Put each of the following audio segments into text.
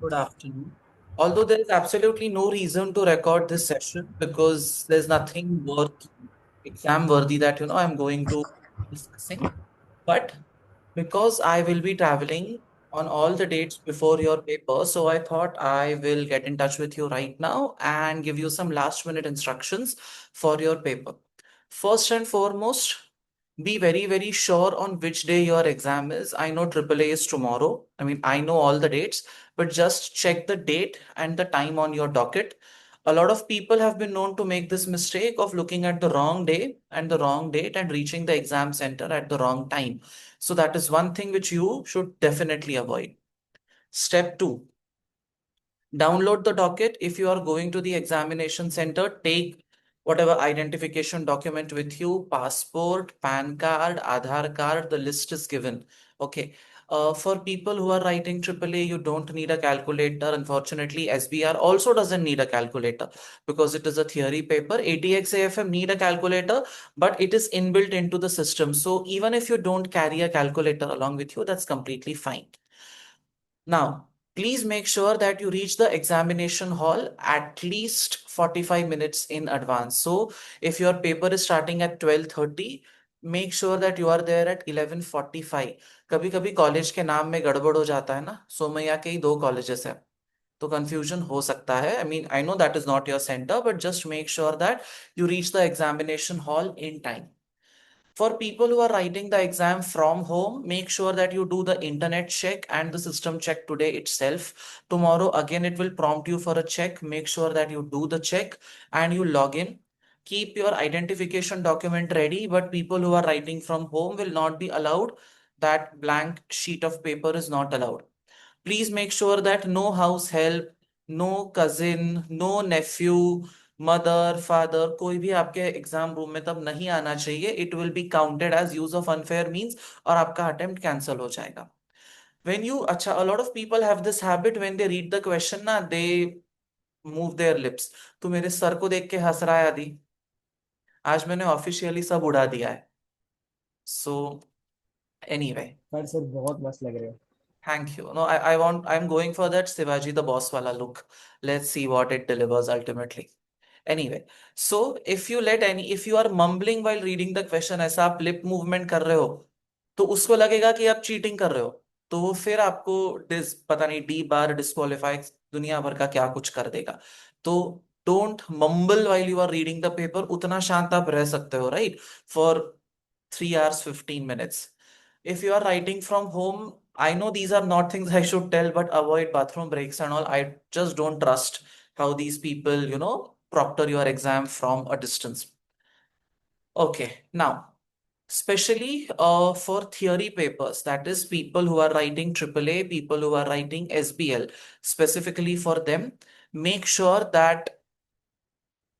Good afternoon. Although there is absolutely no reason to record this session because there's nothing worth exam worthy that I'm going to discussing. But because I will be traveling on all the dates before your paper, so I thought I will get in touch with you right now and give you some last minute instructions for your paper. First and foremost, be very, very sure on which day your exam is. I know AAA is tomorrow. I mean, I know all the dates, but just check the date and the time on your docket. A lot of people have been known to make this mistake of looking at the wrong day and the wrong date and reaching the exam center at the wrong time. So, that is one thing which you should definitely avoid. Step two, download the docket. If you are going to the examination center, take whatever identification document with you, passport, PAN card, Aadhaar card, the list is given. Okay. For people who are writing AAA, you don't need a calculator. Unfortunately, SBR also doesn't need a calculator because it is a theory paper. ATX AFM need a calculator, but it is inbuilt into the system. So even if you don't carry a calculator along with you, that's completely fine. Now, please make sure that you reach the examination hall at least 45 minutes in advance. So, if your paper is starting at 12:30, make sure that you are there at 11:45. कभी कभी college के नाम में गड़बड़ हो जाता है ना, सोमैया के ही दो कॉलेजेस है तो कंफ्यूजन हो सकता है. I mean I know that is not your centre but just make sure that you reach the examination hall in time. For people who are writing the exam from home, make sure that you do the internet check and the system check today itself. Tomorrow, again, it will prompt you for a check. Make sure that you do the check and you log in. Keep your identification document ready, but people who are writing from home will not be allowed. That blank sheet of paper is not allowed. Please make sure that no house help, no cousin, no nephew, mother father कोई भी आपके exam room में तब नहीं आना चाहिए. It will be counted as use of unfair means और आपका अटेम्प्ट कैंसिल हो जाएगा. व्हेन यू अच्छा a lot of people have this habit when they read the question ना दे मूव देयर लिप्स. तो मेरे सर को देख के हंस रहा है आदि. आज मैंने ऑफिशियली सब उड़ा दिया है. सो एनीवे, पर सर बहुत मस्त लग रहे हो। thank you. No, I'm going for that Shivaji the boss wala look. Let's see what it delivers ultimately. Anyway, so if you are mumbling while reading the question, ऐसा आप lip movement कर रहे हो, तो उसको लगेगा कि आप चीटिंग कर रहे हो. तो वो फिर आपको डिस पता नहीं डी बार डिस्क्वालीफाई दुनिया भर का क्या कुछ कर देगा. तो don't mumble while you are reading the paper. उतना शांत आप रह सकते हो, right, for 3 hours 15 minutes. If you are writing from home, I know these are not things I should tell, but avoid bathroom breaks and all. I just don't trust how these people, proctor your exam from a distance. Okay, now, especially for theory papers, that is, people who are writing AAA, people who are writing SBL, specifically for them, make sure that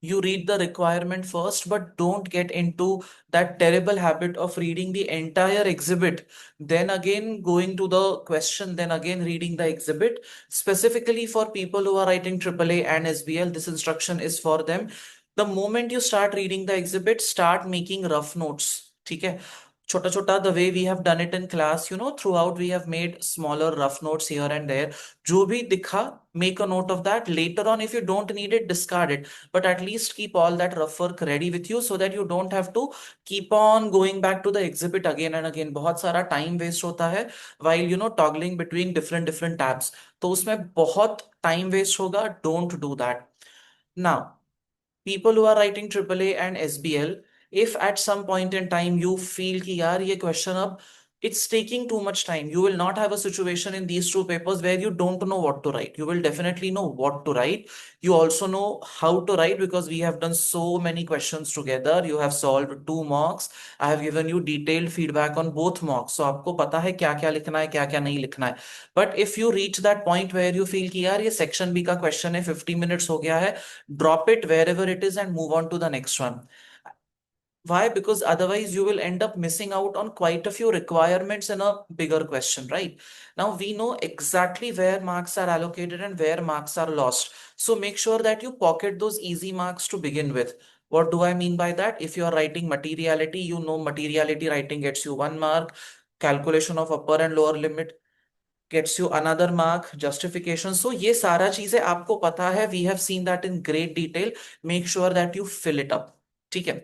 you read the requirement first, but don't get into that terrible habit of reading the entire exhibit, then again going to the question, then again reading the exhibit. Specifically for people who are writing AAA and SBL, this instruction is for them. The moment you start reading the exhibit, start making rough notes. ठीक है, छोटा छोटा, the way we have done it in class, throughout we have made smaller rough notes here and there. जो भी दिखा, make a note of that. Later on, if you don't need it, discard it, but at least keep all that rough work ready with you so that you don't have to keep on going back to the exhibit again and again. बहुत सारा time waste होता है while toggling between different different tabs. तो उसमें बहुत time waste होगा. Don't do that. Now, people who are writing AAA and SBL, if at some point in time you feel कि यार ये question अब it's taking too much time, you will not have a situation in these two papers where you don't know what to write. You will definitely know what to write. You also know how to write because we have done so many questions together. You have solved 2 mocks. I have given you detailed feedback on both mocks. So आपको पता है क्या क्या लिखना है क्या क्या नहीं लिखना है. But if you reach that point where you feel कि यार ये section B का question है 50 minutes हो गया है, drop it wherever it is and move on to the next one. Why? Because otherwise you will end up missing out on quite a few requirements in a bigger question, right? Now we know exactly where marks are allocated and where marks are lost. So make sure that you pocket those easy marks to begin with. What do I mean by that? If you are writing materiality, you know materiality writing gets you 1 mark. Calculation of upper and lower limit, gets you another mark, justification. So ये सारा चीजें आपको पता है, we have seen that in great detail. Make sure that you fill it up. ठीक है.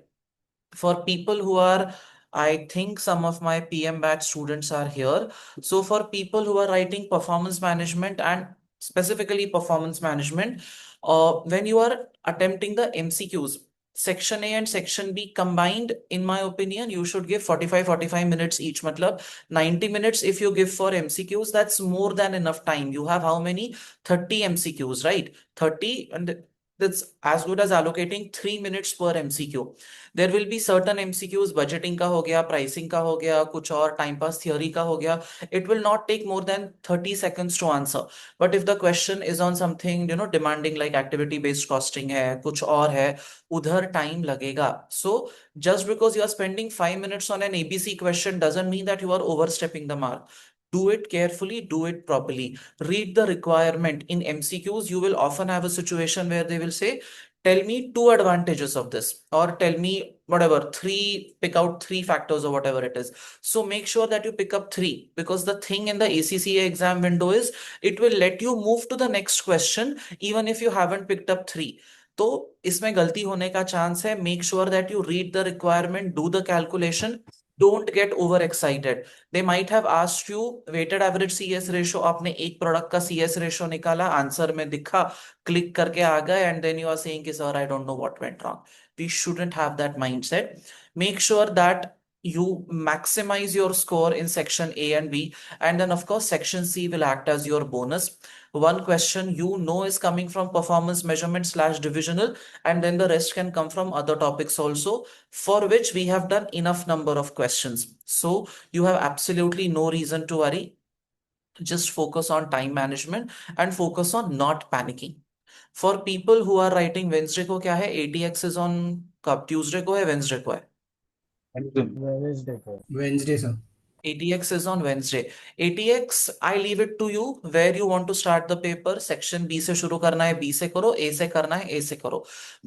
For people who are, I think some of my PM batch students are here. So for people who are writing performance management and specifically performance management, when you are attempting the MCQs, section A and section B combined, in my opinion, you should give 45 minutes each. Matlab 90 minutes if you give for MCQs, that's more than enough time. You have how many? 30 MCQs, right? 30, and that's as good as allocating 3 minutes per MCQ. There will be certain MCQs, budgeting का हो गया, pricing का हो गया, कुछ और time pass theory का हो गया. It will not take more than 30 seconds to answer. But if the question is on something demanding, like activity based costing है, कुछ और है, उधर टाइम लगेगा. सो just because you are spending 5 minutes on an ABC question doesn't mean that you are overstepping the mark. Do it carefully, do it properly. Read the requirement. In MCQs, you will often have a situation where they will say, tell me two advantages of this, or tell me whatever, three, pick out three factors or whatever it is. So make sure that you pick up three, because the thing in the ACCA exam window is it will let you move to the next question even if you haven't picked up three. तो इसमें गलती होने का chance है. Make sure that you read the requirement, do the calculation. Don't get over excited. They might have asked you weighted average CS ratio. आपने एक product का CS ratio निकाला, आंसर में दिखा, क्लिक करके आ गए, and then you are saying कि sir I don't know what went wrong. We shouldn't have that mindset. Make sure that you maximize your score in section A and B, and then of course section C will act as your bonus. One question is coming from performance measurement slash divisional, and then the rest can come from other topics also, for which we have done enough number of questions. So you have absolutely no reason to worry. Just focus on time management and focus on not panicking. For people who are writing Wednesday को क्या है, ATX is on कब, Tuesday को है, Wednesday को है? Wednesday को। Wednesday sir. ATX is on Wednesday. ATX, I leave it to you where you want to start the paper. Section B से शुरू करना है, B से करो. A से करना है, A से करो.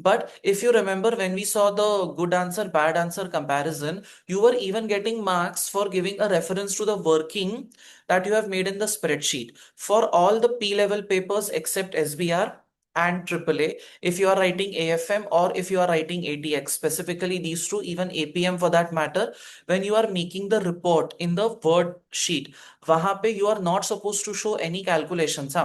But if you remember, when we saw the good answer, bad answer comparison, you were even getting marks for giving a reference to the working that you have made in the spreadsheet. For all the P-level papers except SBR and AAA, if you are writing AFM or if you are writing ATX, specifically these two, even APM for that matter, when you are making the report in the word sheet, wahan pe you are not supposed to show any calculations.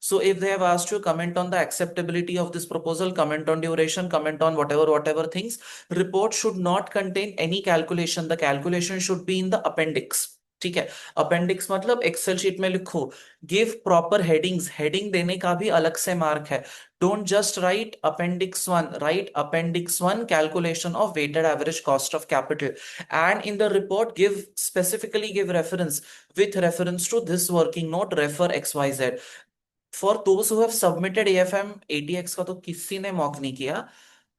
So if they have asked you, comment on the acceptability of this proposal, comment on duration, comment on whatever things, report should not contain any calculation. The calculation should be in the appendix. ठीक है. Appendix मतलब Excel sheet में लिखो. Give proper headings. Heading देने का भी अलग से मार्क है. Don't just write appendix 1, write appendix 1 calculation of weighted average cost of capital. And in the report, specifically give reference, with reference to this working note, refer XYZ. For those who have submitted AFM ATX का तो किसी ने mock नहीं किया,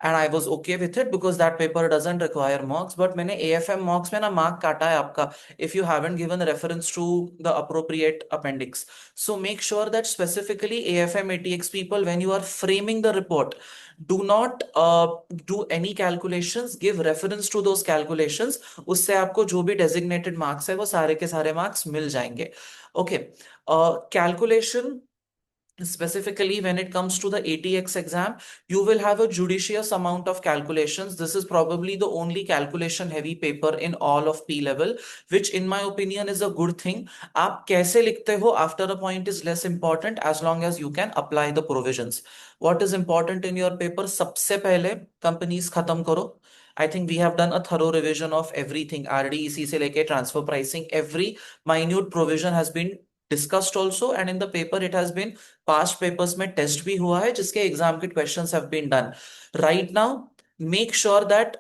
and I was okay with it because that paper doesn't require mocks. But मैंने AFM mocks में ना mark काटा है आपका if you haven't given reference to the appropriate appendix. So make sure that specifically AFM ATX people, when you are framing the report, do not do any calculations. Give reference to those calculations. उससे आपको जो भी designated marks है वो सारे के सारे marks मिल जाएंगे. Okay. Calculation. Specifically, when it comes to the ATX exam, you will have a judicious amount of calculations. This is probably the only calculation heavy paper in all of P level, which in my opinion is a good thing. आप कैसे लिखते हो after a point is less important as long as you can apply the provisions. What is important in your paper? सबसे पहले companies खत्म करो. I think we have done a thorough revision of everything. RDEC से लेके transfer pricing, every minute provision has been discussed also, and in the paper it has been, past papers में test भी हुआ है जिसके exam के questions have been done. Right now make sure that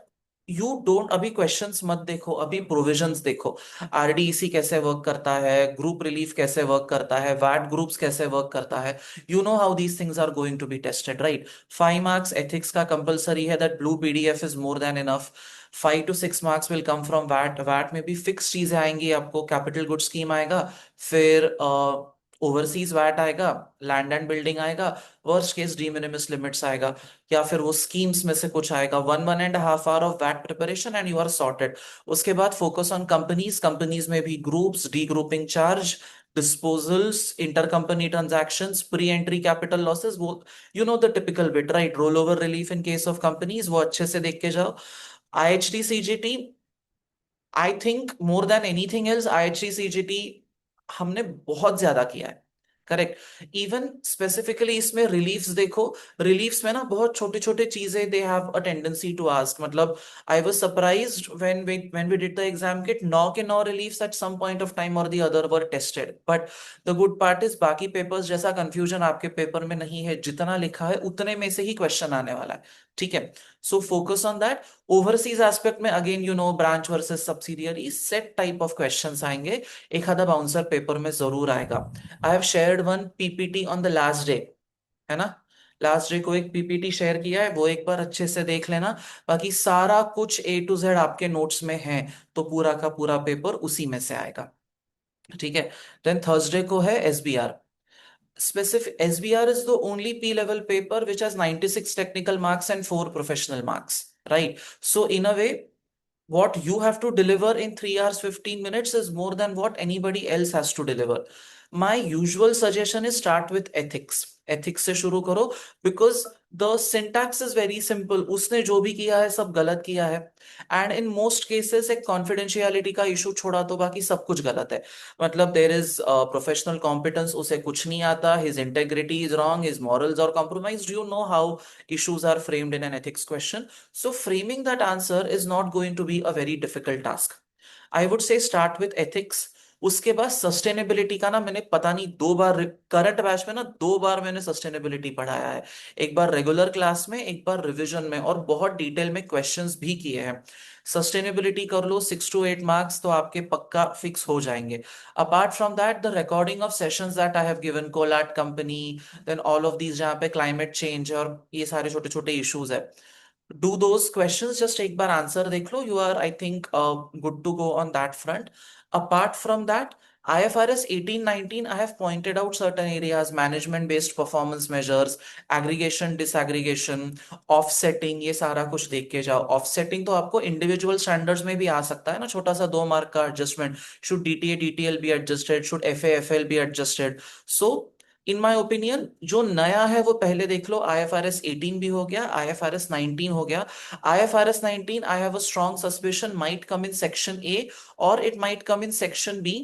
you don't, अभी questions मत देखो, अभी प्रोविजंस देखो. आरडीईसी कैसे वर्क करता है, ग्रुप रिलीफ कैसे वर्क करता है, वैट ग्रुप्स कैसे वर्क करता है. You know how these things are going to be tested, right. 5 marks ethics का कंपलसरी है, that blue PDF is more than enough. 5 to 6 marks will come from VAT. VAT में भी fix चीजें आएंगी आपको. कैपिटल गुड स्कीम आएगा, फिर overseas VAT आएगा, लैंड एंड बिल्डिंग आएगा, वर्स्ट केस डी मिनिमिस लिमिट्स आएगा, या फिर वो स्कीम्स में से कुछ आएगा. 1.5 hour of VAT preparation and you are sorted. उसके बाद फोकस ऑन कंपनीज. कंपनीज में भी groups, degrouping charge, disposals, intercompany transactions, pre-entry capital losses, वो you know the typical bit, right? Rollover relief in case of companies, वो अच्छे से देख के जाओ. IHT CGT, I think more than anything else IHT CGT हमने बहुत ज्यादा किया है. करेक्ट. इवन स्पेसिफिकली इसमें रिलीफ्स देखो. रिलीफ्स में ना बहुत छोटी छोटी चीजें they have a tendency to ask. मतलब I was surprised when we did the exam kit, 9 के 9 reliefs at some point of time और the other were tested. But the good part is बाकी पेपर्स जैसा confusion आपके paper में नहीं है. जितना लिखा है उतने में से ही क्वेश्चन आने वाला है. ठीक है. So focus on that. Overseas aspect में again branch versus subsidiary set type of questions आएंगे. एक आधा बाउंसर पेपर में जरूर आएगा. I have shared one PPT on the last day, है ना. लास्ट डे को एक पीपीटी शेयर किया है, वो एक बार अच्छे से देख लेना. बाकी सारा कुछ A to Z आपके नोट्स में है. तो पूरा का पूरा पेपर उसी में से आएगा. ठीक है. देन थर्सडे को है SBR. Specific SBR is the only P level paper which has 96 technical marks and 4 professional marks, right? So in a way, what you have to deliver in 3 hours 15 minutes is more than what anybody else has to deliver. My usual suggestion is start with ethics से शुरू करो. Because the syntax is very simple. उसने जो भी किया है सब गलत किया है. एंड इन मोस्ट केसेस एक कॉन्फिडेंशियलिटी का इशू छोड़ा तो बाकी सब कुछ गलत है. मतलब देर इज प्रोफेशनल कॉम्पिटेंस, उसे कुछ नहीं आता. His integrity is wrong, his morals are compromised. You know how issues are framed in an ethics question. So framing that answer is not going to be a very difficult task. I would say start with ethics. उसके बाद sustainability का ना मैंने पता नहीं 2 बार current batch में ना 2 बार मैंने सस्टेनेबिलिटी पढ़ाया है. एक बार रेगुलर क्लास में, एक बार रिवीजन में, और बहुत डिटेल में क्वेश्चंस भी किए हैं. सस्टेनेबिलिटी कर लो, 6 to 8 मार्क्स तो आपके पक्का फिक्स हो जाएंगे. Apart from that the recording of sessions that I have given, collate company, then all of these जहाँ पे क्लाइमेट चेंज और ये सारे छोटे छोटे इश्यूज है, do those questions. Just एक बार आंसर देख लो. You are, I think, good to go on that front. Apart from that, IFRS 18-19, I have pointed out certain areas: management based performance measures, aggregation disaggregation, offsetting. ये सारा कुछ देख के जाओ. Offsetting तो आपको individual standards में भी आ सकता है ना, छोटा सा 2 मार्क का adjustment. Should DTA DTL be adjusted? Should FAFL be adjusted? So in my opinion जो नया है वो पहले देख लो. IFRS 18 भी हो गया, IFRS 19 हो गया. IFRS 19, I have a strong suspicion, might come in section A और it might come in section B,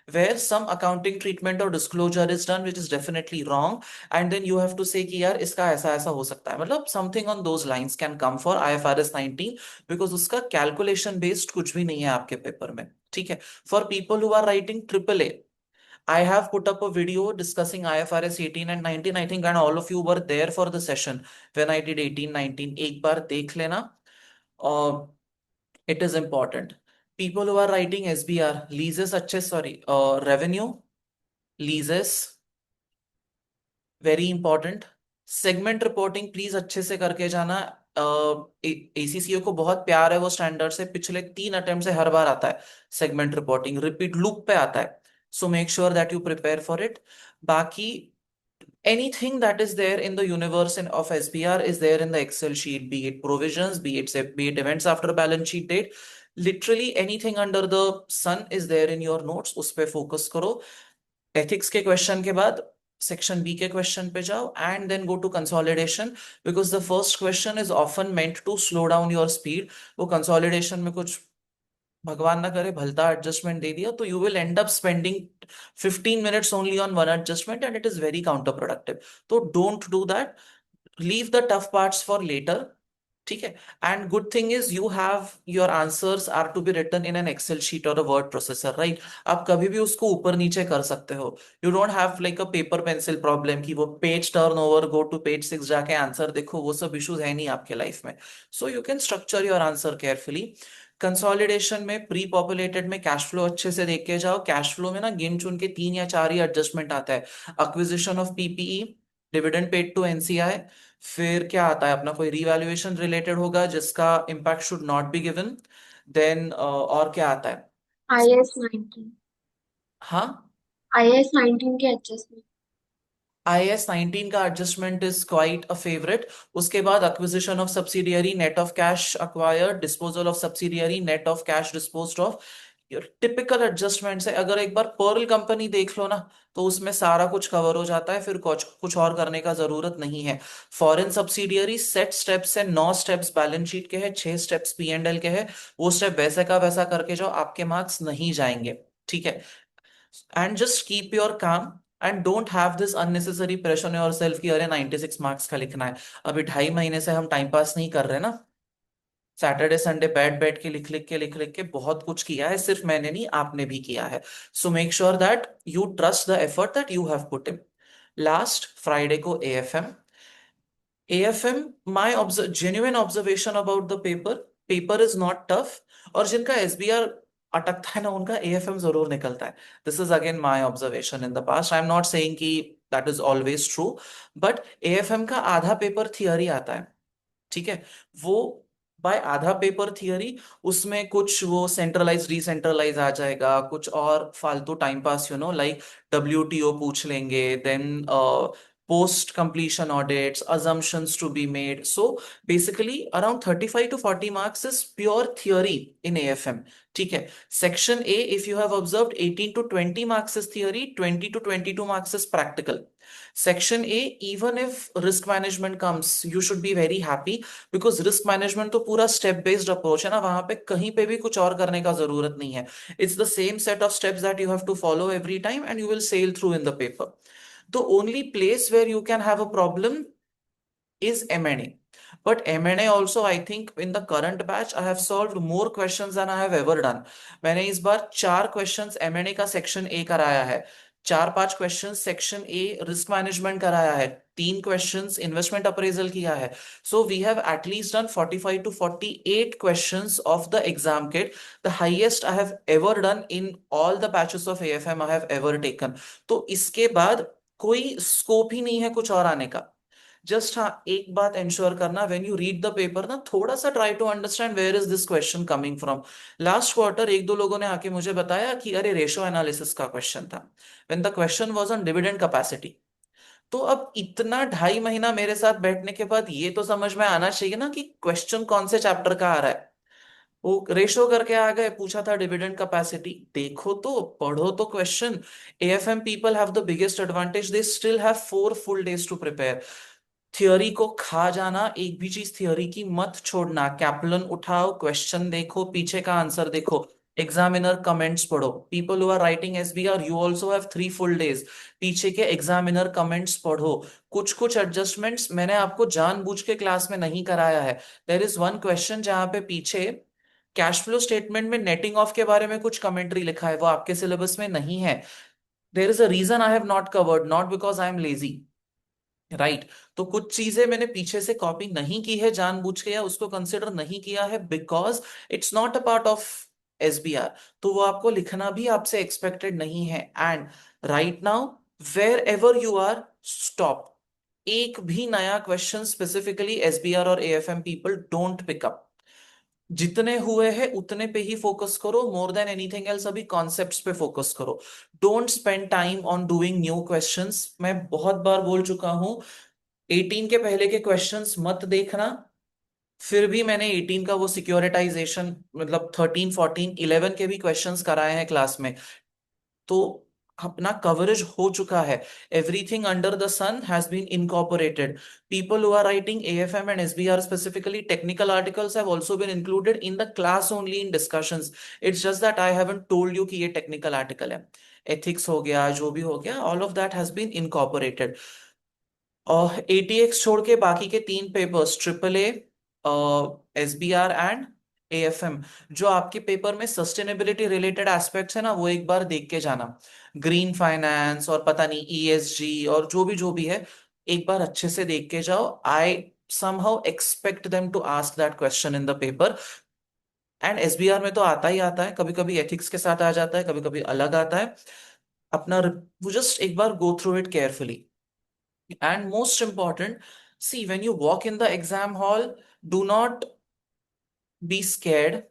where some accounting treatment or disclosure is done which is definitely wrong, and then you have to say कि यार इसका ऐसा ऐसा हो सकता है. मतलब something on those lines can come for IFRS 19, because उसका calculation based कुछ भी नहीं है आपके पेपर में. ठीक है. For people who are writing AAA, I have put up a video discussing IFRS 18 and 19. I think and all of you were there for the session when I did 18-19. एक बार देख लेना. Uh, it is important. People who are writing SBR, leases अच्छे, sorry, revenue, leases, very important. Segment reporting please अच्छे से करके जाना. ACCA को बहुत प्यार है वो स्टैंडर्ड से. पिछले 3 अटेम्प्ट से हर बार आता है सेगमेंट रिपोर्टिंग, रिपीट लूप पे आता है. So make sure that you prepare for it. बाकी anything that is there in the universe of SBR is there in the Excel sheet, be it provisions, be it events after balance sheet date. Literally anything under the sun is there in your notes. उस पे focus करो. Ethics के question के बाद section B के question पे जाओ and then go to consolidation, because the first question is often meant to slow down your speed. वो कंसोलिडेशन में कुछ भगवान ना करे भलता एडजस्टमेंट दे दिया तो you will end up spending 15 minutes only on one adjustment and it is very counterproductive. तो don't do that. Leave the tough parts for later. ठीक है. And good thing is you have your answers are to be written in an Excel sheet और a word processor, right. आप कभी भी उसको ऊपर नीचे कर सकते हो. You don't have like a paper pencil problem कि वो page turn over, go to page 6 जाके आंसर देखो. वो सब इश्यूज है नहीं आपके लाइफ में. So you can structure your answer carefully. Consolidation में प्री पॉपुलेटेड में कैश फ्लो अच्छे से देख के जाओ. कैश फ्लो में ना गिन चुन के 3 या 4 ही एडजस्टमेंट आता है. Acquisition of PPE, dividend paid to NCI, फिर क्या आता है अपना कोई रिवैल्यूएशन रिलेटेड होगा जिसका impact should not be given. Then और क्या आता है. IS 19। हाँ. IS 19 के एडजस्टमेंट। IS 19 का adjustment is quite a favourite. उसके बाद acquisition of subsidiary, net of cash acquired, disposal of subsidiary, net of cash disposed of. Typical adjustments है। अगर एक बार पर्ल कंपनी देख लो ना, तो उसमें सारा कुछ कवर हो जाता है, फिर कुछ कुछ और करने का जरूरत नहीं है। फॉरेन सब्सिडियरी सेट स्टेप्स है, 9 स्टेप्स बैलेंस शीट के हैं, 6 स्टेप्स P&L के हैं। वो स्टेप वैसे का वैसा करके जाओ, आपके मार्क्स नहीं जाएंगे। ठीक है। एंड जस्ट कीप योर काम and don't have this unnecessary pressure on yourself कि अरे 96 मार्क्स का लिखना है। अभी 2.5 महीने से हम टाइम पास नहीं कर रहे ना। सैटरडे संडे बैठ बैठ के लिख लिख के बहुत कुछ किया है, सिर्फ मैंने नहीं आपने भी किया है। So make sure that you trust the effort that you have put in. Last Friday को AFM. AFM, my genuine observation about the paper, paper is not tough. और जिनका एसबीआर अटकता है ना, उनका एएफएम जरूर निकलता है। This is again my observation in the past, I am not saying कि that is always true. But AFM का आधा पेपर थियरी आता है। ठीक है। वो बाय आधा पेपर थियरी, उसमें कुछ वो सेंट्रलाइज डिसेंट्रलाइज आ जाएगा, कुछ और फालतू टाइम पास, लाइक WTO पूछ लेंगे, then post completion audits, assumptions to be made. So basically around 35 to 40 marks is pure theory in AFM. ठीक है। Section A, if you have observed, 18 to 20 marks is theory, 20 to 22 marks is practical. Section A, even if risk management comes, you should be very happy, because risk management तो पूरा step based approach है ना, वहां पे कहीं पे भी कुछ और करने का जरूरत नहीं है। It's the same set of steps that you have to follow every time and you will sail through in the paper. The only place where you can have a problem is M&A. But M&A also, I think in the current batch, I have solved more questions than I have ever done. मैंने इस बार 4 questions M&A का section A कराया है, 4-5 questions section A risk management कराया है, 3 questions investment appraisal किया है। So we have at least done 45 to 48 questions of the exam kit, the highest I have ever done in all the batches of AFM I have ever taken. तो इसके बाद कोई scope ही नहीं है कुछ और आने का। जस्ट हाँ, एक बात इंश्योर करना, when you read the paper ना, थोड़ा सा try to understand where is this question coming from. Last quarter एक दो लोगों ने आके मुझे बताया कि अरे रेशो एनालिसिस का क्वेश्चन था, when the question was on dividend capacity. तो अब इतना 2.5 महीना मेरे साथ बैठने के बाद ये तो समझ में आना चाहिए ना कि क्वेश्चन कौन से चैप्टर का आ रहा है। वो रेशो करके आ गए, पूछा था डिविडेंड कैपेसिटी, देखो तो पढ़ो तो question. AFM people have the biggest advantage, they still have 4 full days to prepare. Theory को खा जाना, एक भी चीज थियोरी की मत छोड़ना, कैप्लन उठाओ, क्वेश्चन देखो, पीछे का आंसर देखो, एग्जामिनर कमेंट्स पढ़ो। People who are writing SBR, you also have 3 full days, पीछे के एग्जामिनर कमेंट्स पढ़ो। कुछ कुछ एडजस्टमेंट्स मैंने आपको जानबूझ के क्लास में नहीं कराया है। देयर इज वन क्वेश्चन जहां पे पीछे कैश फ्लो स्टेटमेंट में नेटिंग ऑफ के बारे में कुछ कमेंट्री लिखा है, वो आपके सिलेबस में नहीं है। There is a reason I have not covered, not because I am lazy. Right. तो कुछ चीजें मैंने पीछे से कॉपी नहीं की है जानबूझ के, या उसको कंसिडर नहीं किया है, because it's not a part of SBR. तो वो आपको लिखना भी आपसे एक्सपेक्टेड नहीं है। And right now, wherever you are, stop. एक भी नया क्वेश्चन स्पेसिफिकली एसबीआर और एएफएम पीपल डोंट पिकअप। जितने हुए हैं उतने पे ही फोकस करो, मोर देन एनीथिंग एल्स अभी कॉन्सेप्ट्स पे फोकस करो। Don't spend time on doing new questions. मैं बहुत बार बोल चुका हूं, 18 के पहले के क्वेश्चंस मत देखना। फिर भी मैंने 18 का वो सिक्योरिटाइजेशन, मतलब 13 14 11 के भी क्वेश्चंस कराए हैं क्लास में। तो अपना कवरेज हो चुका है। Everything under the sun has been incorporated. People who are writing AFM and SBR specifically technical articles have also been included in the class only in discussions. It's just that I haven't told you कि ये technical article है। Ethics हो गया, जो भी हो गया, all of that has been incorporated. और एटीएक्स छोड़ के बाकी के 3 papers, triple A, SBR and AFM, जो आपके पेपर में सस्टेनेबिलिटी रिलेटेड एस्पेक्ट्स है ना, वो एक बार देख के जाना। ग्रीन फाइनेंस और पता नहीं ईएसजी और जो भी है, एक बार अच्छे से देख के जाओ। आई somehow expect them to ask that question in the paper। And SBR में तो आता ही आता है, कभी कभी एथिक्स के साथ आ जाता है, कभी कभी अलग आता है। अपना वो जस्ट एक बार go through it carefully. And most important, see, when you walk in the exam hall, do not be scared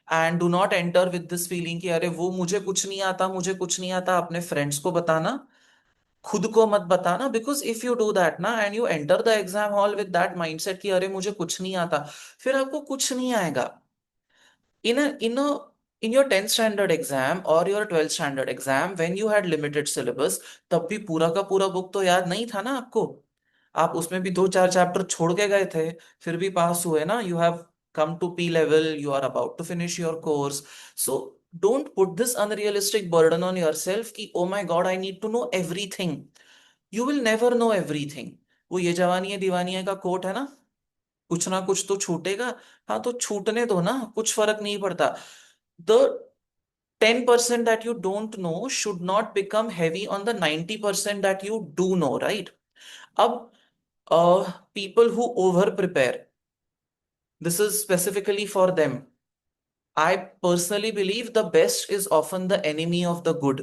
and do not enter with this feeling कि अरे वो मुझे कुछ नहीं आता, मुझे कुछ नहीं आता। अपने फ्रेंड्स को बताना, खुद को मत बताना। Because if you do that ना and you enter the exam hall with that mindset कि अरे मुझे कुछ नहीं आता, फिर आपको कुछ नहीं आएगा। In in your 10th standard exam और your 12th standard exam when you had limited syllabus, तब भी पूरा का पूरा बुक तो याद नहीं था ना आपको। आप उसमें भी दो चार चैप्टर छोड़ के गए थे, फिर भी पास हुए ना। You have come to P level, you are about to finish your course. So don't put this unrealistic burden on yourself कि oh my God I need to know everything. You will never know everything. वो ये जवानी है दीवानी है का coat है ना, कुछ ना कुछ तो छूटेगा। हाँ तो छूटने दो ना, कुछ फर्क नहीं पड़ता। The 10% that you don't know should not become heavy on the 90% that you do know, right? अब people who over prepare, this is specifically for them. I personally believe the best is often the enemy of the good.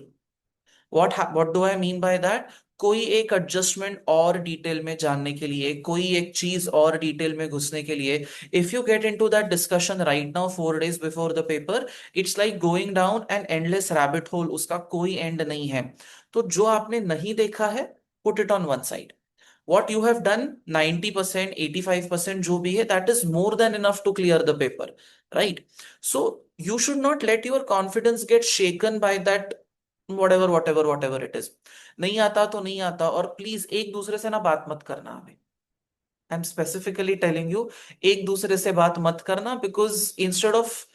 What do I mean by that? कोई एक adjustment और detail में जानने के लिए, कोई एक चीज और डिटेल में घुसने के लिए, if you get into that discussion right now 4 days before the paper, it's like going down an endless rabbit hole, उसका कोई एंड नहीं है। तो जो आपने नहीं देखा है, put it on one side. what you have done, 90%, 85% जो भी है, that is more than enough to clear the paper, right? So you should not let your confidence get shaken by that whatever it is। नहीं आता तो नहीं आता, और please एक दूसरे से ना बात मत करना हमें। I am specifically telling you, एक दूसरे से बात मत करना, because instead of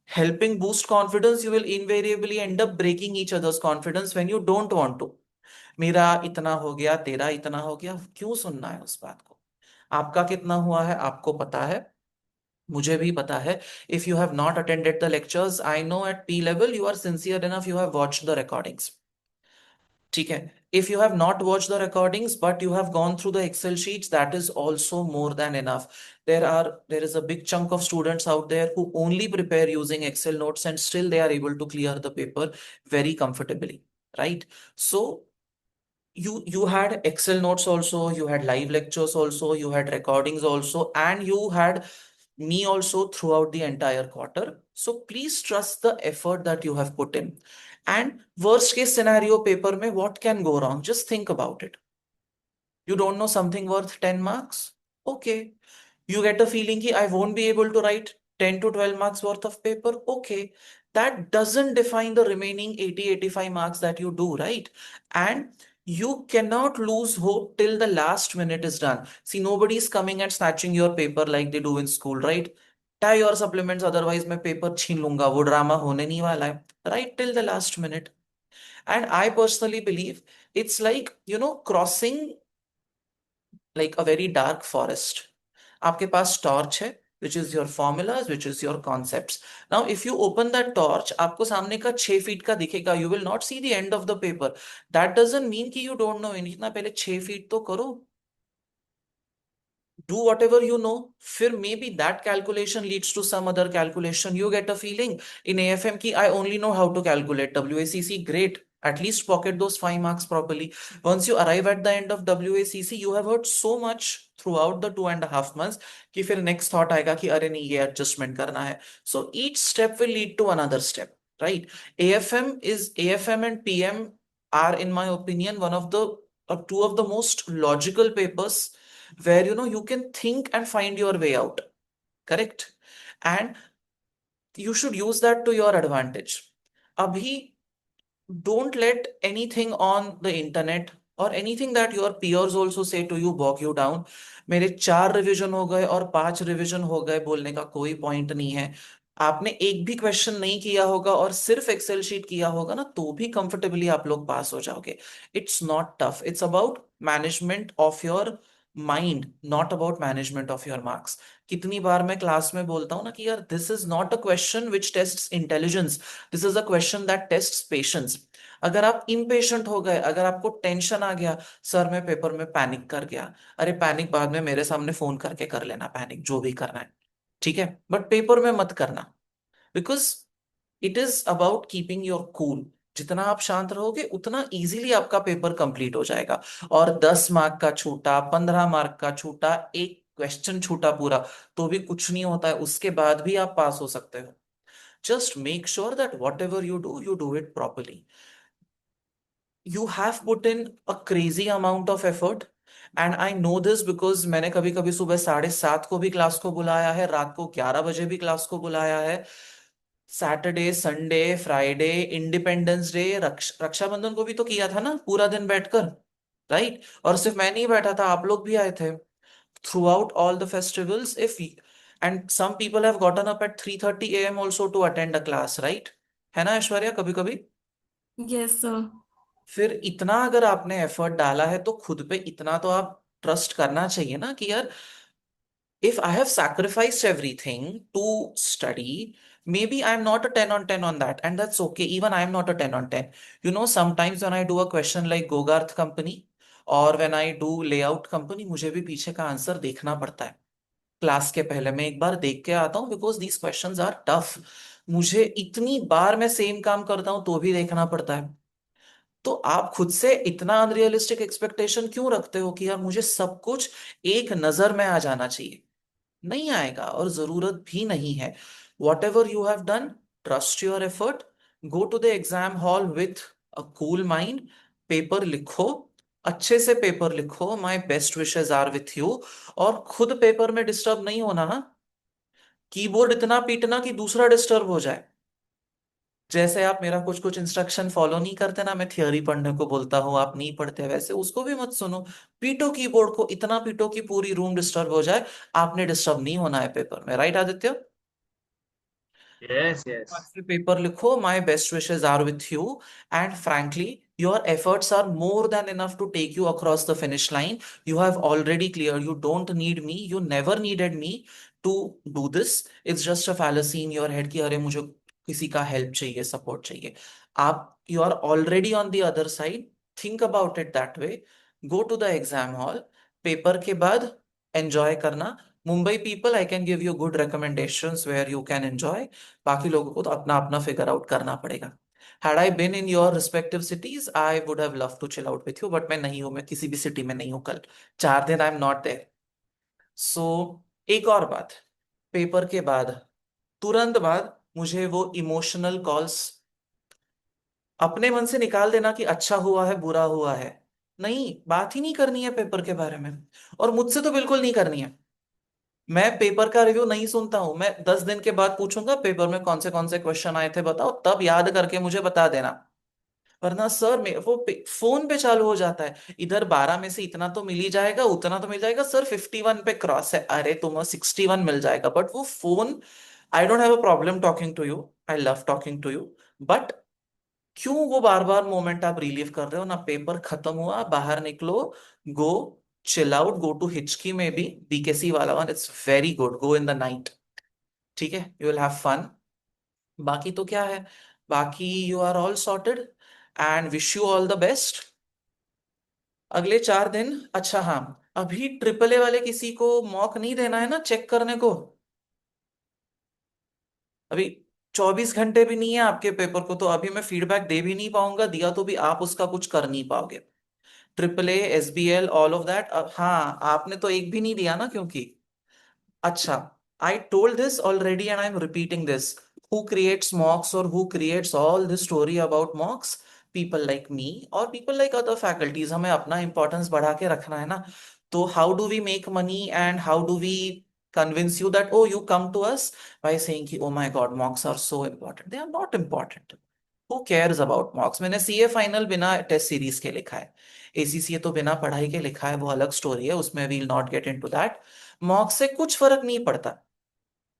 helping boost confidence, you will invariably end up breaking each other's confidence when you don't want to। मेरा इतना हो गया, तेरा इतना हो गया, क्यों सुनना है उस बात को? आपका कितना हुआ है आपको पता है, मुझे भी पता है। If you have not attended the lectures, I know at P level you are sincere enough, you have watched the recordings, ठीक है। If you have not watch the recordings but you have gone through the Excel sheets, that is also more than enough. there is a big chunk of students out there who only prepare using excel notes and still they are able to clear the paper very comfortably, right? So you had excel notes also, you had live lectures also, you had recordings also, and you had me also throughout the entire quarter. So please trust the effort that you have put in. And worst case scenario paper mein what can go wrong, just think about it. You don't know something worth 10 marks, okay. You get a feeling ki I won't be able to write 10 to 12 marks worth of paper, okay. That doesn't define the remaining 80 85 marks that you do, right? And you cannot lose hope till the last minute is done. See, nobody is coming and snatching your paper like they do in school, right? Tie your supplements, otherwise मैं paper छीन लूंगा, वो drama होने नहीं वाला है, right till the last minute. And I personally believe it's like, crossing like a very dark forest. आपके पास torch है, which is your formulas, which is your concepts. Now if you open that torch, आपको सामने का 6 feet का दिखेगा, you will not see the end of the paper। that doesn't mean कि you don't know anything। पहले 6 feet तो करो, do whatever you know, फिर maybe that calculation leads to some other calculation, you get a feeling in AFM ki I only know how to calculate WACC, great, at least pocket those 5 marks properly। once you arrive at the end of WACC, you have heard so much throughout the 2.5 months कि फिर next thought आएगा कि अरे नहीं ये adjustment करना है। so each step will lead to another step, right? AFM and PM are in my opinion one of the two of the most logical papers where you can think and find your way out, correct? And you should use that to your advantage। abhi don't let anything on the internet or anything that your peers also say to you bog you down। मेरे 4 revision हो गए और 5 revision हो गए बोलने का कोई point नहीं है। आपने एक भी क्वेश्चन नहीं किया होगा और सिर्फ एक्सेल शीट किया होगा ना, तो भी कंफर्टेबली आप लोग पास हो जाओगे। It's not tough, it's about management of your mind, not about management of your marks. कितनी बार मैं क्लास में बोलता हूँ ना कि यार this is not a question which tests intelligence, this is a question that tests patience. अगर आप इम्पेशेंट हो गए, अगर आपको टेंशन आ गया, सर मैं पेपर में पैनिक कर गया, अरे पैनिक बाद में मेरे सामने फोन करके कर लेना, पैनिक जो भी करना है, ठीक है, बट पेपर में मत करना। Because it is about keeping your cool. जितना आप शांत रहोगे उतना इजीली आपका पेपर कंप्लीट हो जाएगा। और 10 मार्क का छूटा, 15 मार्क का छूटा, एक क्वेश्चन छूटा पूरा, तो भी कुछ नहीं होता है, उसके बाद भी आप पास हो सकते हो। Just make sure that what ever you do it properly. you have put in a crazy amount of effort, and I know this because मैंने कभी कभी सुबह 7:30 को भी क्लास को बुलाया है, रात को 11 बजे भी क्लास को बुलाया है। Saturday, Sunday, Friday, Independence Day, Rakshabandhan को भी तो किया था ना पूरा दिन बैठकर, राइट? और सिर्फ मैं नहीं बैठा था, आप लोग भी आए थे। Throughout all the festivals, if and some people have gotten up at 3:30 AM also to attend a class, right? है ना ऐश्वर्या, कभी कभी। Yes sir. फिर इतना अगर आपने एफर्ट डाला है तो खुद पे इतना तो आप ट्रस्ट करना चाहिए ना कि यार, if I have sacrificed everything to study, maybe I'm not a 10 on 10 on that, and that's okay. Even I'm not a 10 on 10. You know, sometimes when I do a question like Gogarth company और when I do layout company, मुझे भी पीछे का answer देखना पड़ता है। Class के पहले मैं एक बार देख के आता हूँ, because these questions are tough. मुझे इतनी बार मैं सेम काम करता हूँ तो भी देखना पड़ता है। तो आप खुद से इतना अनरियलिस्टिक एक्सपेक्टेशन क्यों रखते हो कि यार मुझे सब कुछ एक नजर में आ जाना चाहिए? नहीं आएगा, और जरूरत भी नहीं है। Whatever you have done, trust your effort, go to the exam hall with a cool mind, paper लिखो, अच्छे से पेपर लिखो, my best wishes are with you. और खुद पेपर में डिस्टर्ब नहीं होना, हाँ। कीबोर्ड इतना पीटना कि दूसरा डिस्टर्ब हो जाए। जैसे आप मेरा कुछ कुछ इंस्ट्रक्शन फॉलो नहीं करते ना, मैं थियोरी पढ़ने को बोलता हूँ आप नहीं पढ़ते, वैसे उसको भी मत सुनो। पीटो कीबोर्ड को, इतना पीटो कि पूरी रूम डिस्टर्ब हो जाए। आपने डिस्टर्ब नहीं होना है पेपर में, राइट आदित्य? Yes, yes. आपसे पेपर लिखो, my best wishes are with you, and frankly your efforts are more than enough to take you across the finish line. You have already clear, you don't need me, you never needed me to do this. It's just a fallacy in your head कि अरे मुझे किसी का help चाहिए, support चाहिए। आप, you are already on the other side. Think about it that way. Go to the exam hall, paper के बाद एंजॉय करना। Mumbai people, I can give you good recommendations where you can enjoy. बाकी लोगों को तो अपना अपना फिगर आउट करना पड़ेगा। Had I been in your respective cities, I would have loved to chill out with you, but मैं नहीं हूं, मैं किसी भी सिटी में नहीं हूं कल। 4 दिन आई एम नॉट देयर। सो एक और बात, पेपर के बाद, तुरंत बाद, मुझे वो इमोशनल कॉल्स अपने मन से निकाल देना कि अच्छा हुआ है, बुरा हुआ है। नहीं, बात ही नहीं करनी है पेपर के बारे में। और मुझसे तो बिल्कुल नहीं करनी है। मैं पेपर का रिव्यू नहीं सुनता हूं। मैं 10 दिन के बाद पूछूंगा पेपर में कौन से क्वेश्चन आए थे बताओ, तब याद करके मुझे बता देना। वरना सर वो फोन पे चालू हो जाता है, इधर 12 में से इतना तो मिल ही जाएगा, उतना तो मिल जाएगा सर, 51 पे क्रॉस है, अरे तुम्हें 61 मिल जाएगा, बट वो phone. I don't have a problem talking to you, I love talking to you, but क्यों वो बार बार मोमेंट आप रिलीव कर रहे हो ना? पेपर खत्म हुआ, बाहर निकलो, गो चिल आउट, गो टू हिचकी में भी, बीकेसी वाला one, it's very good, go in the night. ठीक है, यू विल हैव फन। बाकी तो क्या है, बाकी you are all sorted, and wish you all the best अगले 4 दिन। अच्छा हाँ, अभी ट्रिपल ए वाले किसी को मॉक नहीं देना है ना चेक करने को? अभी 24 घंटे भी नहीं है आपके पेपर को, तो अभी मैं फीडबैक दे भी नहीं पाऊंगा, दिया तो भी आप उसका कुछ कर नहीं पाओगे। Triple A, SBL, all of that. हाँ, आपने तो एक भी नहीं दिया ना, क्योंकि अच्छा, I told this already and I'm repeating this. Who creates mocks or who creates all this story about mocks? People like me or people like other faculties. हमें अपना importance बढ़ा के रखना है ना। तो how do we make money and how do we convince you that oh you come to us by saying कि oh my god mocks are so important. They are not important. Who cares about mocks? मैंने CA final बिना test series के लिखा है। ACCA तो बिना पढ़ाई के लिखा है, वो अलग स्टोरी है, उसमें we'll not get into that. Mock से कुछ फर्क नहीं पड़ता,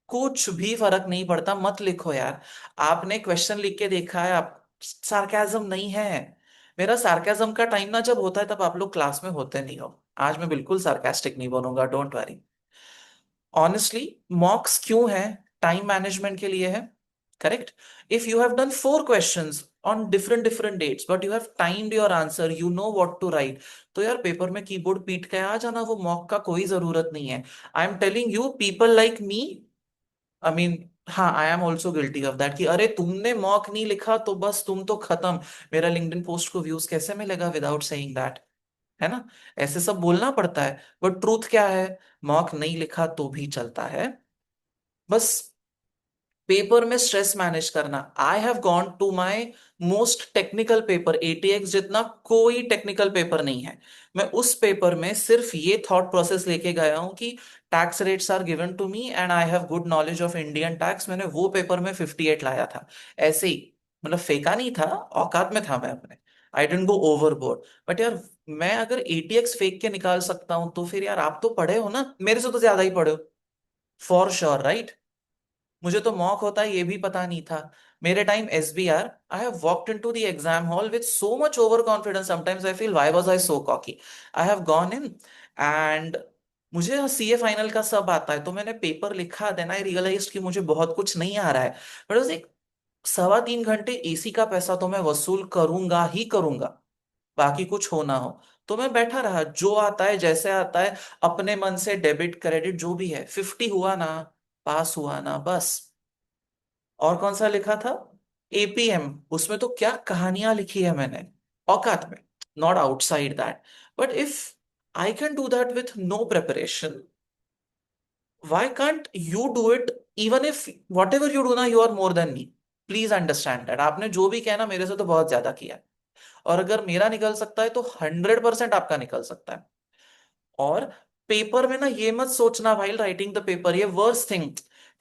कुछ भी फर्क नहीं पड़ता, मत लिखो यार। आपने क्वेश्चन लिख के देखा है? आप सार्केज्म नहीं है। मेरा सार्केज्म का टाइम ना जब होता है तब आप लोग क्लास में होते नहीं हो। आज मैं बिल्कुल सार्केस्टिक नहीं बनूंगा, डोंट वरी। ऑनेस्टली, मॉक्स क्यों है? टाइम मैनेजमेंट के लिए है, correct? If you have done 4 questions on different different dates but you have timed your answer, you know what to write, तो यार पेपर में कीबोर्ड पीट के आ जाना, वो मॉक का कोई जरूरत नहीं है। I am telling you, people like me, I mean, हाँ, I am also guilty of that कि अरे तुमने मॉक नहीं लिखा तो बस तुम तो खत्म, मेरा लिंक्डइन पोस्ट को व्यूज कैसे मिलेगा विदाउट सेइंग दैट, है ना? ऐसे सब बोलना पड़ता है, बट ट्रूथ क्या है? मॉक नहीं लिखा तो भी चलता है, बस पेपर में स्ट्रेस मैनेज करना। I have gone to my most technical paper, ATX जितना कोई टेक्निकल पेपर नहीं है। मैं उस पेपर में सिर्फ ये थॉट प्रोसेस लेके गया हूं कि tax rates are given to me and I have good knowledge of Indian tax. मैंने वो पेपर में 58 लाया था, ऐसे ही। मतलब फेंका नहीं था, औकात में था मैं अपने। आई डेंट गो ओवरबोर्ड। बट यार, मैं अगर एटीएक्स फेंक के निकाल सकता हूं तो फिर यार आप तो पढ़े हो ना, मेरे से तो ज्यादा ही पढ़े हो, फॉर श्योर, राइट? मुझे तो मॉक होता है ये भी पता नहीं था। मेरे time SBR, I have walked into the exam hall with so much over confidence, sometimes I feel why was I so cocky. I have gone in and मुझे सीए फाइनल का सब आता है, तो मैंने पेपर लिखा, देन आई रियलाइज कि मुझे बहुत कुछ नहीं आ रहा है। बट उस एक 3.25 घंटे एसी का पैसा तो मैं वसूल करूंगा ही करूंगा, बाकी कुछ हो ना हो। तो मैं बैठा रहा, जो आता है जैसे आता है, अपने मन से डेबिट क्रेडिट जो भी है, 50 हुआ ना, पास हुआ ना, बस। और कौन सा लिखा था? एपीएम। उसमें तो क्या कहानियां लिखी है मैंने, औकात में, not outside that. But if I can do that with no preparation, why can't you do it? Even if whatever you do ना, you are more than me. Please understand that. आपने जो भी कहना मेरे से तो बहुत ज्यादा किया है, और अगर मेरा निकल सकता है तो 100% आपका निकल सकता है। और पेपर में ना ये मत सोचना भाई, राइटिंग द पेपर ये worst thing.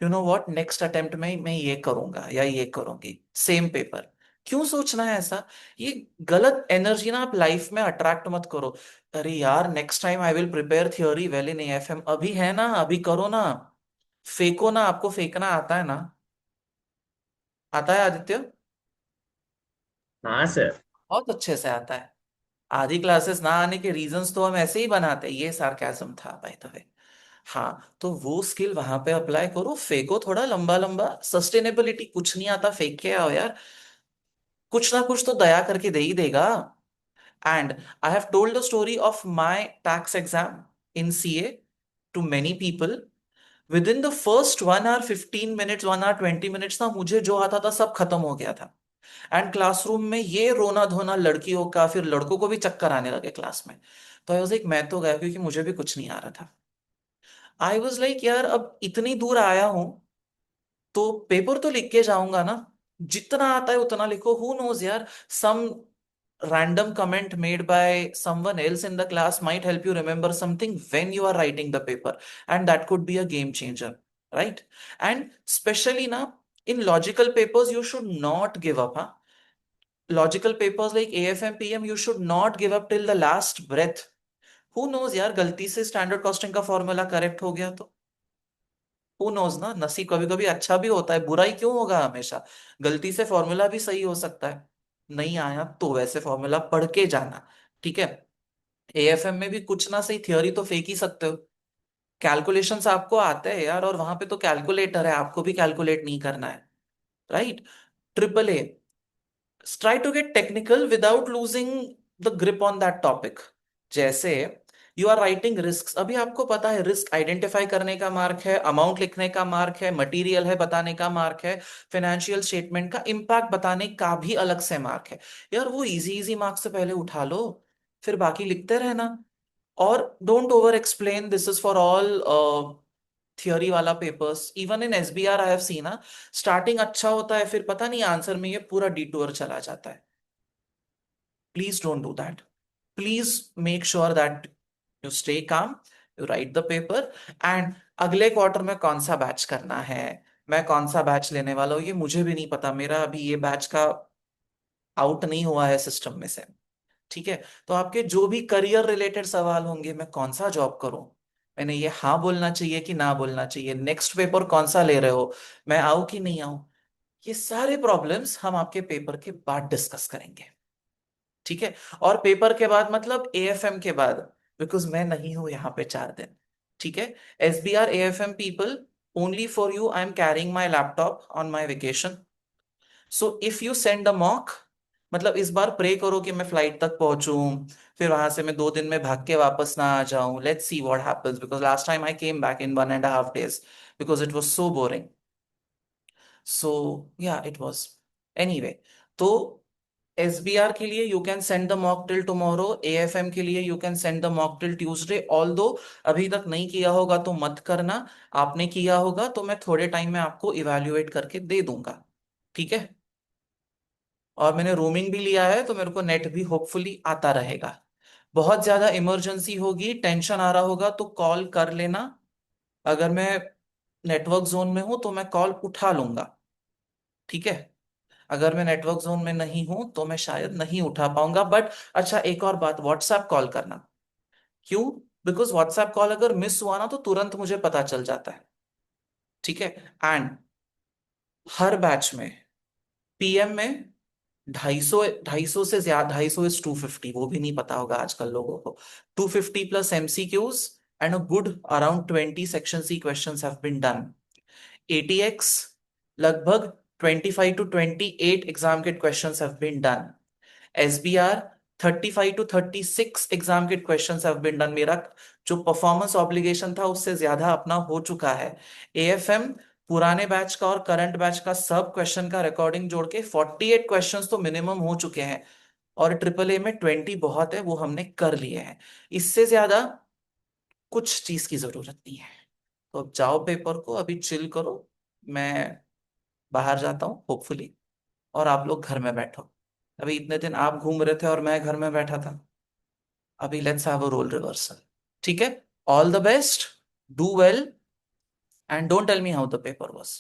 You know what, next attempt में मैं ये करूंगा या ये करूंगी, सेम पेपर। क्यों सोचना है ऐसा? ये गलत एनर्जी ना आप लाइफ में अट्रैक्ट मत करो। अरे यार, next time I will prepare theory well in AFM, अभी है ना, अभी करो ना। फेंको ना, आपको फेंकना आता है ना? आता है आदित्य? हाँ सर। बहुत अच्छे से आता है। आधी क्लासेस ना आने के रीजंस तो हम ऐसे ही बनाते हैं, ये सार्केज्म था बाय द वे। हाँ, तो वो स्किल वहां पे अप्लाई करो, फेंको थोड़ा लंबा लंबा। सस्टेनेबिलिटी कुछ नहीं आता, फेंक के आओ यार, कुछ ना कुछ तो दया करके दे ही देगा। And I have told the story of my tax exam in CA to many people. Within the first 1 hour 15 minutes, 1 hour 20 minutes ना, मुझे जो आता था सब खत्म हो गया था। एंड क्लासरूम में ये रोना धोना लड़कियों का, फिर लड़कों को भी चक्कर आने लगे क्लास में। तो आई वाज लाइक, मैं तो गया क्योंकि मुझे भी कुछ नहीं आ रहा था। आई वाज लाइक यार, अब इतनी दूर आया हूं तो पेपर तो लिख के जाऊंगा ना, जितना आता है उतना लिखो। हु नोज यार, सम random comment made by someone else in the class might help you remember something when you are writing the paper, and that could be a game changer, right? And especially now, in logical papers you should not give up, huh? Logical papers like AFM PM, you should not give up till the last breath. Who knows यार, गलती से standard costing का formula correct हो गया तो, who knows ना, नसीब कभी कभी अच्छा भी होता है, बुरा ही क्यों होगा हमेशा। गलती से फॉर्मूला भी सही हो सकता है। नहीं आया तो वैसे फॉर्मूला पढ़ के जाना, ठीक है? एएफएम में भी कुछ ना सही थियोरी तो फेंक ही सकते हो। कैलकुलेशंस आपको आते हैं यार, और वहां पे तो कैलकुलेटर है, आपको भी कैलकुलेट नहीं करना है, right? Triple A, try to get technical without losing the grip on that topic. जैसे यू आर राइटिंग रिस्क, अभी आपको पता है रिस्क आइडेंटिफाई करने का मार्क है, अमाउंट लिखने का मार्क है, मटेरियल है बताने का मार्क है, फाइनेंशियल स्टेटमेंट का इम्पैक्ट बताने का भी अलग से मार्क है। यार वो इजी इजी मार्क्स से पहले उठा लो, फिर बाकी लिखते रहना। और don't over explain, this is for all theory वाला papers. Even in SBR I have seen, starting अच्छा होता है, फिर पता नहीं आंसर में ये पूरा डिटूर चला जाता है। Please don't do that. Please make sure that you stay calm, you right the paper. And अगले क्वार्टर में कौन सा बैच करना है, मैं कौन सा बैच लेने वाला हूँ, ये मुझे भी नहीं पता। मेरा अभी ये बैच का आउट नहीं हुआ है सिस्टम में से, ठीक है? तो आपके जो भी करियर रिलेटेड सवाल होंगे, मैं कौन सा जॉब करूं, मैंने ये हाँ बोलना चाहिए कि ना बोलना चाहिए, नेक्स्ट पेपर कौन सा ले रहे हो, मैं आऊं कि नहीं आऊं, ये सारे प्रॉब्लम्स हम आपके पेपर के बाद डिस्कस करेंगे, ठीक है? और पेपर के बाद मतलब एएफएम के बाद, बिकॉज मैं नहीं हूं यहाँ पे 4 दिन, ठीक है? SBR AFM people, only for you I am carrying my laptop on my vacation. So if you send a mock, मतलब इस बार प्रे करो कि मैं फ्लाइट तक पहुंचूं, फिर वहां से मैं 2 दिन में भाग के वापस ना आ जाऊं। Let's see what happens, because last time I came back in 1.5 days because it was so boring. So या इट वाज, एनीवे। तो SBR के लिए you can send the mock till tomorrow, AFM के लिए you can send the mock till Tuesday. Although अभी तक नहीं किया होगा तो मत करना, आपने किया होगा तो मैं थोड़े टाइम में आपको इवैल्यूएट करके दे दूंगा, ठीक है। और मैंने रोमिंग भी लिया है तो मेरे को नेट भी होपफुली आता रहेगा। बहुत ज्यादा इमरजेंसी होगी, टेंशन आ रहा होगा तो कॉल कर लेना। अगर मैं नेटवर्क जोन में हूं तो मैं कॉल उठा लूंगा, ठीक है। अगर मैं नेटवर्क जोन में नहीं हूं तो मैं शायद नहीं उठा पाऊंगा। बट अच्छा, एक और बात, व्हाट्सएप कॉल करना। क्यों? बिकॉज व्हाट्सएप कॉल अगर मिस हुआ ना तो तुरंत मुझे पता चल जाता है, ठीक है। एंड हर बैच में PM में 250 से ज्यादा, 250 इज 250, वो भी नहीं पता होगा आजकल लोगों को। 250 plus MCQs and a good around 20 section C questions have been done. ATX लगभग 25 to 28 एग्जाम के questions have been done. SBR 35 to 36 exam के क्वेश्चंस हैव बीन डन। मेरा जो परफॉर्मेंस ऑब्लिगेशन था उससे ज्यादा अपना हो चुका है। AFM पुराने बैच का और करंट बैच का सब क्वेश्चन का रिकॉर्डिंग जोड़ के 48 क्वेश्चंस तो मिनिमम हो चुके हैं। और AAA में 20 बहुत है, वो हमने कर लिए हैं। इससे ज्यादा कुछ चीज की जरूरत नहीं है। तो अब जाओ पेपर को, अभी चिल करो। मैं बाहर जाता हूँ होपफुली, और आप लोग घर में बैठो। अभी इतने दिन आप घूम रहे थे और मैं घर में बैठा था। अभी let's have a role reversal, ठीक है। All the best, do well, and don't tell me how the paper was.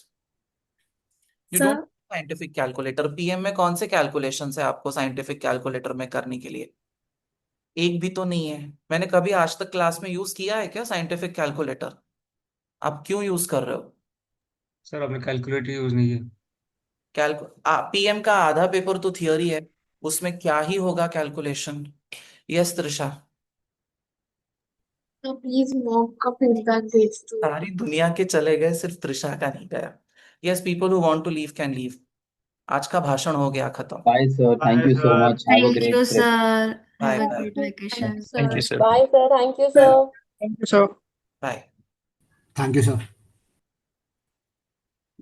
You don't sir scientific calculator, PM में कौन से कैलकुलेशंस है आपको साइंटिफिक कैलकुलेटर में करने के लिए? एक भी तो नहीं है। मैंने कभी आज तक क्लास में यूज किया है क्या साइंटिफिक कैलकुलेटर? आप क्यों यूज कर रहे हो? सर आपने कैलकुलेटर यूज नहीं किया। PM का आधा पेपर तो थियोरी है, उसमें क्या ही होगा कैलकुलेशन। यस त्रिशा। तो प्लीज मॉक का फीडबैक भेज दो। सारी दुनिया के चले गए, सिर्फ त्रिशा का नहीं गया। Yes, people who want to leave can leave. आज का भाषण हो गया खत्म। Bye, sir. Thank Bye, you so sir. much. Have a thank great you trip. Sir, bye have a bye. Good thank vacation. You Thank you, sir. sir. Bye, sir. Thank you, sir. Bye. Thank you, sir.